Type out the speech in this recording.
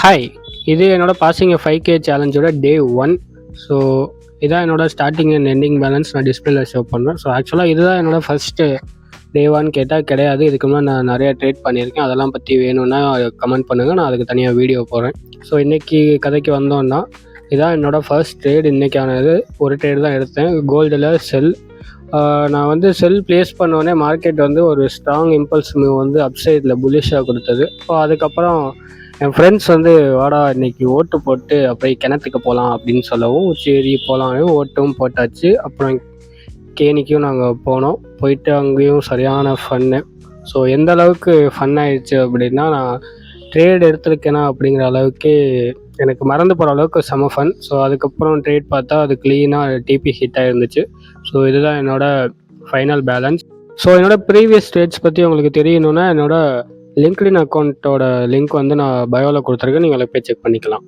Hi, இது என்னோட passing 5K சேலஞ்சோட டே 1. So இதான் என்னோட ஸ்டார்டிங் அண்ட் எண்டிங் பேலன்ஸ் நான் டிஸ்பிளேல ஷோ பண்ணுறேன். ஸோ ஆக்சுவலாக இதுதான் என்னோட ஃபஸ்ட்டு டே 1 கேட்டால் கிடையாது. இதுக்கு முன்னாடி நான் நிறையா ட்ரேட் பண்ணியிருக்கேன். அதெல்லாம் பற்றி வேணும்னா கமெண்ட் பண்ணுங்கள், நான் அதுக்கு தனியாக வீடியோ போடுறேன். ஸோ இன்றைக்கி கதைக்கு வந்தோன்னா, இதான் என்னோட ஃபர்ஸ்ட் ட்ரேட். இன்றைக்கானது ஒரு ட்ரேட் தான் எடுத்தேன், கோல்டில் செல். நான் வந்து செல் ப்ளேஸ் பண்ணோடனே மார்க்கெட் வந்து ஒரு ஸ்ட்ராங் இம்பல்ஸ் மூவ் வந்து அப்சைடில் புல்லிஷாக கொடுத்தது. ஸோ அதுக்கப்புறம் என் ஃப்ரெண்ட்ஸ் வந்து வாடா இன்னைக்கு ஓட்டு போட்டு அப்படியே கிணத்துக்கு போகலாம் அப்படின்னு சொல்லவும், சரி போகலாம், ஓட்டும் போட்டாச்சு. அப்புறம் கேணிக்கும் நாங்கள் போனோம். போயிட்டு அங்கேயும் சரியான ஃபன்னு. ஸோ எந்த அளவுக்கு ஃபன் ஆயிடுச்சு அப்படின்னா, நான் ட்ரேட் எடுத்திருக்கேனா அப்படிங்கிற அளவுக்கு எனக்கு மறந்து போகிற அளவுக்கு செம ஃபன். ஸோ அதுக்கப்புறம் ட்ரேட் பார்த்தா அது க்ளீனாக டிபி ஹிட் ஆகிருந்துச்சு. ஸோ இதுதான் என்னோட ஃபைனல் பேலன்ஸ். ஸோ என்னோட ப்ரீவியஸ் ட்ரேட்ஸ் பற்றி உங்களுக்கு தெரியணுன்னா, என்னோட லிங்க்டின் அக்கௌண்ட்டோட லிங்க் வந்து நான் பயோவில் கொடுத்துருக்கேன், நீங்கள் அதில் போய் செக் பண்ணிக்கலாம்.